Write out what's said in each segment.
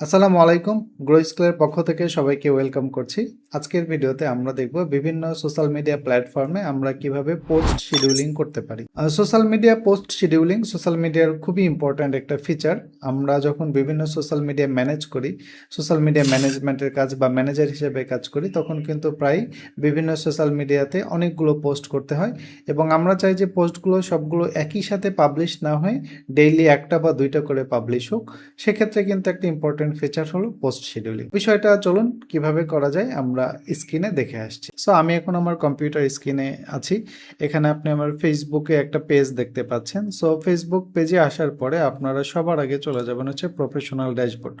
আসসালামু আলাইকুম। গ্রো স্কুলের পক্ষ থেকে সবাইকে ওয়েলকাম করছি। আজকের ভিডিওতে আমরা দেখব বিভিন্ন সোশ্যাল মিডিয়া প্ল্যাটফর্মে আমরা কিভাবে পোস্ট শিডিউলিং করতে পারি। Social media post scheduling social মিডিয়ার খুবই ইম্পর্ট্যান্ট একটা ফিচার। আমরা যখন বিভিন্ন সোশ্যাল মিডিয়া ম্যানেজ করি, সোশ্যাল মিডিয়া ম্যানেজমেন্টের কাজ বা ম্যানেজার হিসেবে কাজ করি, তখন কিন্তু প্রায় বিভিন্ন সোশ্যাল মিডিয়াতে অনেকগুলো পোস্ট করতে হয় এবং আমরা চাই যে পোস্টগুলো সবগুলো একই সাথে পাবলিশ না হয়ে ডেইলি একটা বা দুইটা করে পাবলিশ হোক। সেক্ষেত্রে কিন্তু একটা ইম্পর্টেন্ট ফিচার হলো পোস্ট শিডিউলিং। বিষয়টা চলুন কিভাবে করা যায় আমরা স্ক্রিনে দেখে আসছি। সো আমি এখন আমার কম্পিউটার স্ক্রিনে আছি। এখানে আপনি আমার ফেসবুকে একটা পেজ দেখতে পাচ্ছেন। সো ফেসবুক পেজে আসার পরে আপনারা সবার আগে চলে যাবেন হচ্ছে প্রফেশনাল ড্যাশবোর্ড।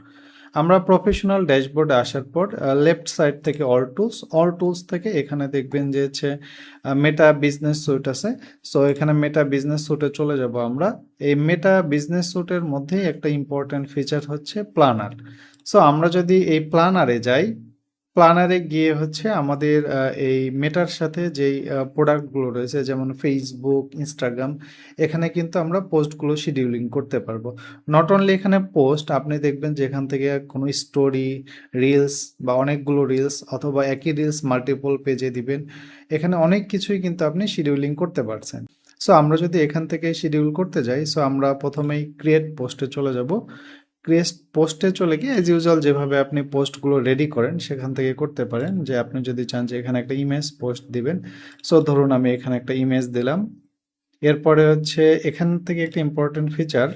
আমরা প্রফেশনাল ড্যাশবোর্ডে আসার পর লেফট সাইড থেকে অল টুলস থেকে এখানে দেখবেন যে হচ্ছে মেটা বিজনেস স্যুট আছে। সো এখানে মেটা বিজনেস স্যুটে চলে যাব আমরা। এই মেটা বিজনেস স্যুটের মধ্যেই একটা ইম্পর্ট্যান্ট ফিচার হচ্ছে প্ল্যানার। সো আমরা যদি এই প্ল্যানারে যাই, প্ল্যানারে গিয়ে হচ্ছে আমাদের এই মেটার সাথে যেই প্রোডাক্টগুলো রয়েছে যেমন ফেসবুক, ইনস্টাগ্রাম, এখানে কিন্তু আমরা পোস্টগুলো শিডিউলিং করতে পারবো। নট অনলি এখানে পোস্ট, আপনি দেখবেন যে এখান থেকে কোনো স্টোরি, রিলস বা অনেকগুলো রিলস অথবা একই রিলস মাল্টিপল পেজে দিবেন, এখানে অনেক কিছুই কিন্তু আপনি শিডিউলিং করতে পারছেন। সো আমরা যদি এখান থেকে শিডিউল করতে যাই, সো আমরা প্রথমেই ক্রিয়েট পোস্টে চলে যাব। ক্রিয়েট পোস্টে চলে গিয়ে অ্যাজ ইউজুয়াল যেভাবে আপনি পোস্টগুলো রেডি করেন সেখান থেকে করতে পারেন। যে আপনি যদি চান যে এখানে একটা ইমেজ পোস্ট দিবেন, সো ধরুন আমি এখানে একটা ইমেজ দিলাম। এরপরে হচ্ছে এখান থেকে একটা ইম্পর্টেন্ট ফিচার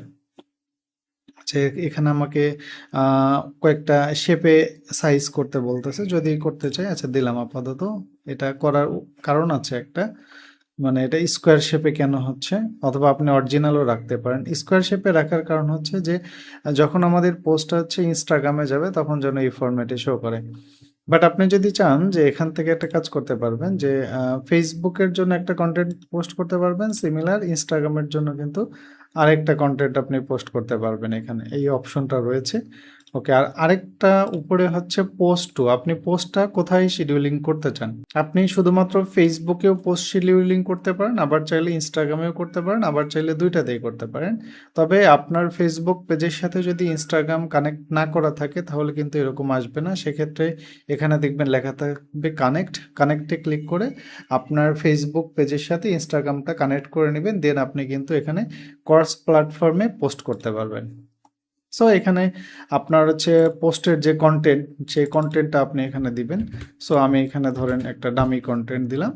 যে এখানে আমাকে কয়েকটা শেপে সাইজ করতে বলতেছে। যদি করতে চাই, আচ্ছা দিলাম আপাতত। এটা করার কারণ আছে একটা, মানে এটা স্কোয়ার শেপে কেন হচ্ছে, অথবা আপনি অরিজিনালও রাখতে পারেন। স্কোয়ার শেপে রাখার কারণ হচ্ছে যে যখন আমাদের পোস্টটা হচ্ছে ইনস্টাগ্রামে যাবে তখন যেন এই ফরম্যাটে শো করে। বাট আপনি যদি চান যে এখান থেকে একটা কাজ করতে পারবেন যে ফেসবুকের জন্য একটা কন্টেন্ট পোস্ট করতে পারবেন, সিমিলার ইনস্টাগ্রামের জন্য কিন্তু আরেকটা কন্টেন্ট আপনি পোস্ট করতে পারবেন। এখানে এই অপশনটা রয়েছে। ওকে, আর আরেকটা উপরে হচ্ছে পোস্ট টু। আপনি পোস্টটা কোথায় শিডিউলিং করতে চান, আপনি শুধুমাত্র ফেসবুকেও পোস্ট শিডিউলিং করতে পারেন, আবার চাইলে ইনস্টাগ্রামেও করতে পারেন, আবার চাইলে দুইটাতেই করতে পারেন। তবে আপনার ফেসবুক পেজের সাথে যদি ইনস্টাগ্রাম কানেক্ট না করা থাকে তাহলে কিন্তু এরকম আসবে না। সেক্ষেত্রে এখানে দেখবেন লেখা থাকবে কানেক্টে ক্লিক করে আপনার ফেসবুক পেজের সাথে ইনস্টাগ্রামটা কানেক্ট করে নেবেন, দেন আপনি কিন্তু এখানে ক্রস প্ল্যাটফর্মে পোস্ট করতে পারবেন। সো এখানে আপনার হচ্ছে পোস্টের যে কন্টেন্ট, সেই কন্টেন্টটা আপনি এখানে দিবেন। সো আমি এখানে ধরেন একটা ডামি কন্টেন্ট দিলাম।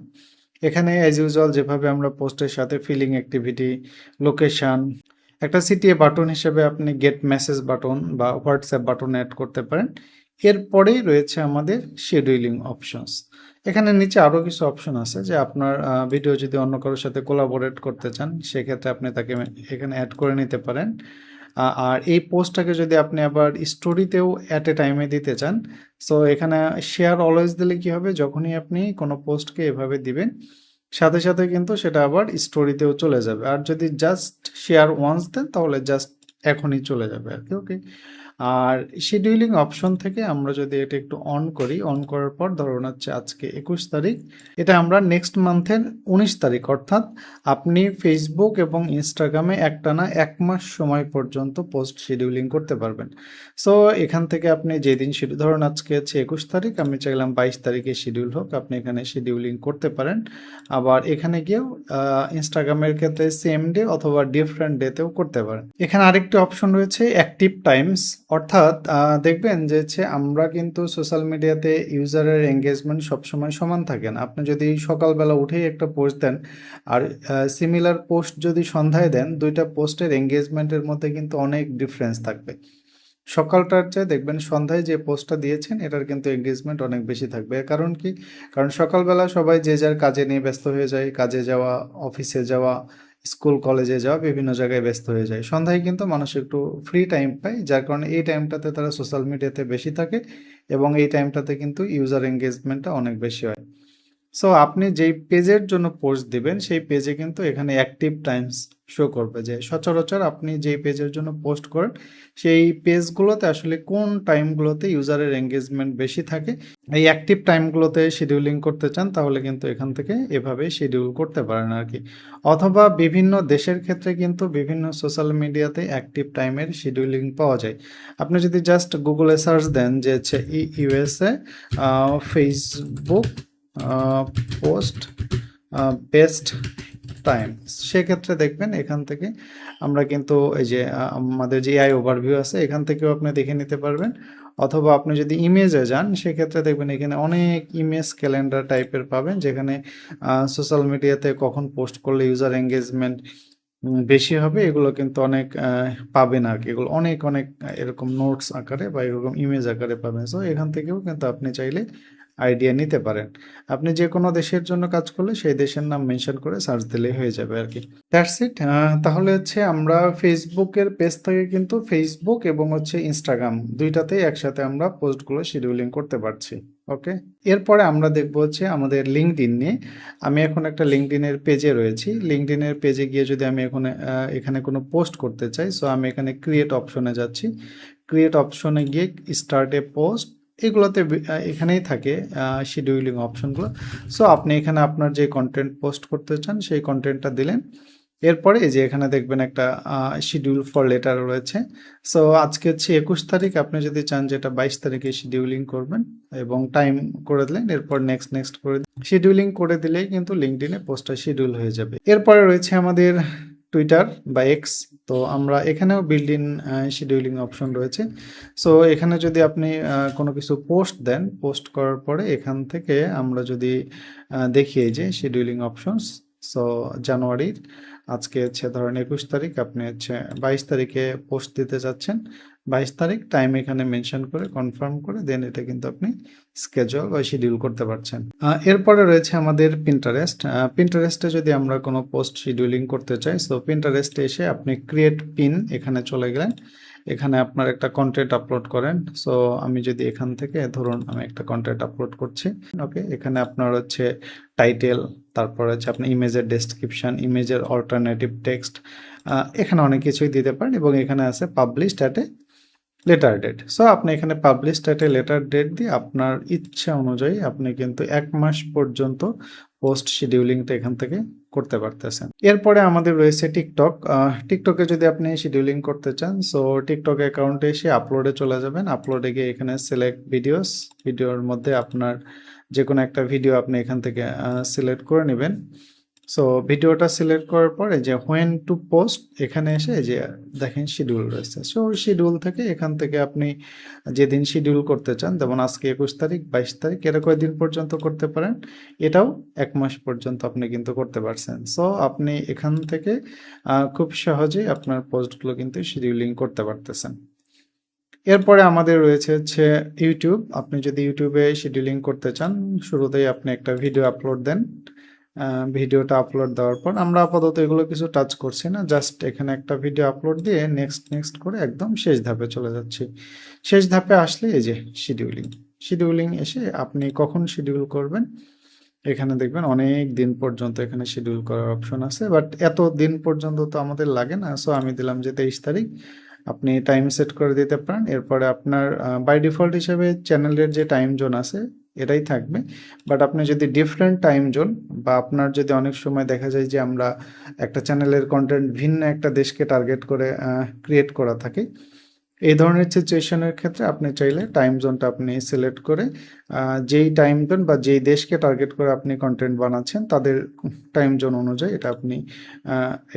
এখানে অ্যাজ ইউজুয়াল যেভাবে আমরা পোস্টের সাথে ফিলিং অ্যাক্টিভিটি, লোকেশন, একটা সিটিএ বাটন হিসেবে আপনি গেট মেসেজ বাটন বা হোয়াটসঅ্যাপ বাটন অ্যাড করতে পারেন। এরপরেই রয়েছে আমাদের শিডিউলিং অপশনস। এখানে নিচে আরও কিছু অপশন আছে যে আপনার ভিডিও যদি অন্য কারোর সাথে কোলাবোরেট করতে চান সেক্ষেত্রে আপনি তাকে এখানে অ্যাড করে নিতে পারেন। আর এই পোস্টটাকে যদি আপনি আবার স্টোরিতেও অ্যাট এ টাইমে দিতে চান, সো এখানে শেয়ার অলওয়েজ দিলে কি হবে, যখনই আপনি কোনো পোস্টকে এভাবে দিবেন সাথে সাথে কিন্তু সেটা আবার স্টোরিতেও চলে যাবে। আর যদি জাস্ট শেয়ার ওয়ান্স দেন তাহলে জাস্ট এখনই চলে যাবে আর কি। ওকে, আর শিডিউলিং অপশন থেকে আমরা যদি এটা একটু অন করি, অন করার পর ধরুন হচ্ছে আজকে 21 তারিখ, এটা আমরা নেক্সট মান্থের 19 তারিখ, অর্থাৎ আপনি ফেসবুক এবং ইনস্টাগ্রামে একটানা 1 মাস সময় পর্যন্ত পোস্ট শিডিউলিং করতে পারবেন। সো এখান থেকে আপনি যেদিন ধরুন আজকে হচ্ছে 21 তারিখ, আমি চাইলাম 22 তারিখে শিডিউল হোক, আপনি এখানে শিডিউলিং করতে পারেন। আবার এখানে গিয়েও ইনস্টাগ্রামের ক্ষেত্রে সেম ডে অথবা ডিফারেন্ট ডেতেও করতে পারেন। এখানে আরেকটি অপশন রয়েছে অ্যাক্টিভ টাইমস, অর্থাৎ দেখবেন যে আমরা কিন্তু সোশ্যাল মিডিয়াতে ইউজারের এঙ্গেজমেন্ট সবসময় সমান থাকে না। আপনি যদি সকালবেলা উঠেই একটা post then are similar post যদি সন্ধ্যায় দেন, দুইটা পোস্টের এঙ্গেজমেন্টের মধ্যে কিন্তু অনেক ডিফারেন্স থাকবে। সকালটার চেয়ে দেখবেন সন্ধ্যায় যে পোস্টটা দিয়েছেন এটার কিন্তু এঙ্গেজমেন্ট অনেক বেশি থাকবে। কারণ কি, কারণ সকালবেলা সবাই যে যার কাজে নিয়ে ব্যস্ত হয়ে যায়, কাজে যাওয়া, অফিসে যাওয়া, স্কুল কলেজে যাওয়া, বিভিন্ন জায়গায় ব্যস্ত হয়ে যায়। সন্ধ্যায় কিন্তু মানুষ একটু ফ্রি টাইম পায়, যার কারণে এই টাইমটাতে তারা সোশ্যাল মিডিয়াতে বেশি থাকে এবং এই টাইমটাতে কিন্তু ইউজার এঙ্গেজমেন্টটা অনেক বেশি হয়। সো আপনি যেই পেজের জন্য পোস্ট দিবেন সেই পেজে কিন্তু এখানে অ্যাক্টিভ টাইমস শো করবে যে সচরাচর আপনি যে পেজের জন্য পোস্ট করেন সেই পেজগুলোতে আসলে কোন টাইমগুলোতে ইউজারের এঙ্গেজমেন্ট বেশি থাকে। এই অ্যাক্টিভ টাইমগুলোতে শিডিউলিং করতে চান তাহলে কিন্তু এখান থেকে এভাবে শিডিউল করতে পারেন আর কি। অথবা বিভিন্ন দেশের ক্ষেত্রে কিন্তু বিভিন্ন সোশ্যাল মিডিয়াতে অ্যাক্টিভ টাইমের শিডিউলিং পাওয়া যায়। আপনি যদি জাস্ট গুগলে সার্চ দেন যে হচ্ছে USA Facebook post best time, সেক্ষেত্রে দেখবেন এখান থেকে আমরা কিন্তু এই যে আমাদের যে এআই ওভারভিউ আছে এখান থেকেও আপনি দেখে নিতে পারবেন। অথবা আপনি যদি ইমেজে যান সেক্ষেত্রে দেখবেন এখানে অনেক ইমেজ ক্যালেন্ডার টাইপের পাবেন, যেখানে সোশ্যাল মিডিয়াতে কখন পোস্ট করলে ইউজার এঙ্গেজমেন্ট বেশি হবে এগুলো কিন্তু অনেক পাবেন আর কি। এগুলো অনেক অনেক এরকম নোটস আকারে বা এরকম ইমেজ আকারে পাবেন। সো এখান থেকেও কিন্তু আপনি চাইলে আইডিয়া নিতে পারেন। আপনি যে কোনো দেশের জন্য কাজ করলে সেই দেশের নাম মেনশন করে সার্চ দিলেই হয়ে যাবে আর কি। That's it. তাহলে হচ্ছে আমরা ফেসবুকের পেজ থেকে কিন্তু ফেসবুক এবং হচ্ছে ইনস্টাগ্রাম দুইটাতেই একসাথে আমরা পোস্টগুলো শিডিউলিং করতে পারছি। ওকে, এরপরে আমরা দেখব হচ্ছে আমাদের লিঙ্কডইন নিয়ে। আমি এখন একটা লিঙ্কডইনের পেজে রয়েছি। লিঙ্কডইনের পেজে গিয়ে যদি আমি এখানে কোনো পোস্ট করতে চাই, সো আমি এখানে ক্রিয়েট অপশনে যাচ্ছি। ক্রিয়েট অপশনে গিয়ে স্টার্ট এ পোস্ট, এগুলোতে এখানেই থাকে শিডিউলিং অপশনগুলো। সো আপনি এখানে আপনার যে কন্টেন্ট পোস্ট করতে চান সেই কন্টেন্টটা দিলেন। এরপরে এই যে এখানে দেখবেন একটা শিডিউল ফর লেটার রয়েছে। সো আজকে হচ্ছে 21 তারিখ, আপনি যদি চান যে এটা 22 তারিখে শিডিউলিং করবেন এবং টাইম করে দিলেন, এরপর নেক্সট করে শিডিউলিং করে দিলেই কিন্তু লিঙ্কডইনে পোস্টটা শিডিউল হয়ে যাবে। এরপরে রয়েছে আমাদের টুইটার বা এক্স। তো আমরা এখানেও বিল্ড ইন শিডিউলিং অপশন রয়েছে। সো এখানে যদি আপনি কোনো কিছু পোস্ট দেন, পোস্ট করার পরে এখান থেকে আমরা যদি দেখি এই যে শিডিউলিং অপশনস। সো জানুয়ারির আজকে হচ্ছে ধরেন 21 তারিখ, আপনি হচ্ছে 22 তারিখে পোস্ট দিতে যাচ্ছেন, 22 তারিখ টাইম এখানে মেনশন করে কনফার্ম করে দেন এটা কিন্তু আপনি স্কেজুয়াল বা শিডিউল করতে পারছেন। এরপরে রয়েছে আমাদের পিন্টারেস্ট। পিন্টারেস্টে যদি আমরা কোনো পোস্ট শিডিউলিং করতে চাই, সো পিন্টারেস্টে এসে আপনি ক্রিয়েট পিন এখানে চলে গেলেন, এখানে আপনার একটা কন্টেন্ট আপলোড করেন। সো আমি যদি এখান থেকে ধরুন আমি একটা কন্টেন্ট আপলোড করছি, ওকে, এখানে আপনার হচ্ছে টাইটেল, তারপর হচ্ছে আপনার ইমেজের ডেসক্রিপশন, ইমেজের অল্টারনেটিভ টেক্সট, এখানে অনেক কিছুই দিতে পারেন এবং এখানে আছে published at a letter date. So আপনি এখানে published at a letter date দিয়ে আপনার ইচ্ছা অনুযায়ী আপনি কিন্তু 1 মাস পর্যন্ত পোস্ট শিডিউলিংটা এখান থেকে করতে পারতেছেন। এরপরে আমাদের রয়েছে টিকটক। টিকটকে যদি আপনি শিডিউলিং করতে চান, সো টিকটক অ্যাকাউন্টে এসে আপলোডে চলে যাবেন। আপলোডে গিয়ে এখানে সিলেক্ট ভিডিওস, ভিডিওর মধ্যে আপনার যে কোনো একটা ভিডিও আপনি এখান থেকে সিলেক্ট করে নেবেন। সো ভিডিওটা সিলেক্ট করার পরে যে হোয়েন টু পোস্ট এখানে এসে যে দেখেন শিডিউল রয়েছে। সো শিডিউল থেকে এখান থেকে আপনি যেদিন শিডিউল করতে চান, যেমন আজকে 21 তারিখ, 22 তারিখ, এরা কয়দিন পর্যন্ত করতে পারেন, এটাও 1 মাস পর্যন্ত আপনি কিন্তু করতে পারছেন। সো আপনি এখান থেকে খুব সহজেই আপনার পোস্টগুলো কিন্তু শিডিউলিং করতে পারতেছেন। এরপরে আমাদের রয়েছে হচ্ছে ইউটিউব। আপনি যদি ইউটিউবে শিডিউলিং করতে চান, শুরুতেই আপনি একটা ভিডিও আপলোড দেন। ভিডিওটা আপলোড দেওয়ার পর আমরা আপাতত এগুলো কিছু টাচ করছি না, জাস্ট এখানে একটা ভিডিও আপলোড দিয়ে নেক্সট করে একদম শেষ ধাপে চলে যাচ্ছি। শেষ ধাপে আসলে এই যে শিডিউলিং এসে আপনি কখন শিডিউল করবেন এখানে দেখবেন অনেক দিন পর্যন্ত এখানে শিডিউল করার অপশন আছে, বাট এত দিন পর্যন্ত তো আমাদের লাগে না। সো আমি দিলাম যে 23 তারিখ, আপনি টাইম সেট করে দিতে পারেন। এরপরে আপনার বাই ডিফল্ট হিসেবে চ্যানেলের যে টাইম জোন আছে এটাই থাকবে, বাট আপনি যদি ডিফারেন্ট টাইম জোন বা আপনার যদি অনেক সময় দেখা যায় যে আমরা একটা চ্যানেলের কন্টেন্ট ভিন্ন একটা দেশকে টার্গেট করে ক্রিয়েট করা থাকে, এই ধরনের সিচুয়েশনের ক্ষেত্রে আপনি চাইলে টাইম জোনটা আপনি সিলেক্ট করে যেই টাইম জোন বা যেই দেশকে টার্গেট করে আপনি কন্টেন্ট বানাচ্ছেন তাদের টাইম জোন অনুযায়ী এটা আপনি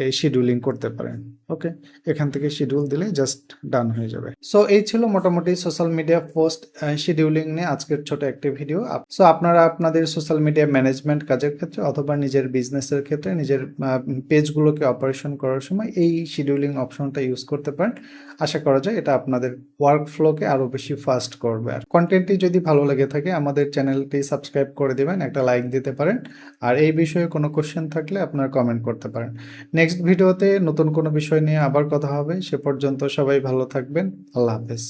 এই শিডিউলিং করতে পারেন। ওকে, এখান থেকে শিডিউল দিলে জাস্ট ডান হয়ে যাবে। সো এই ছিল মোটামুটি সোশ্যাল মিডিয়া পোস্ট শিডিউলিং নিয়ে আজকের ছোট একটি ভিডিও। সো আপনারা আপনাদের সোশ্যাল মিডিয়া ম্যানেজমেন্ট কাজের ক্ষেত্রে অথবা নিজের বিজনেসের ক্ষেত্রে নিজের পেজগুলোকে অপারেশন করার সময় এই শিডিউলিং অপশনটা ইউজ করতে পারেন। আশা করা যায় এটা আপনাদের ওয়ার্ক ফ্লোকে আরও বেশি ফাস্ট করবে। আর কন্টেন্টটি যদি ভালো লেগে থাকে আমাদের চ্যানেলটি সাবস্ক্রাইব করে দেবেন, একটা লাইক দিতে পারেন, আর এই বিষয়ে কোনো কোশ্চেন থাকলে আপনারা কমেন্ট করতে পারেন। নেক্সট ভিডিওতে নতুন কোনো বিষয় নিয়ে আবার কথা হবে। সে পর্যন্ত সবাই ভালো থাকবেন। আল্লাহ হাফেজ।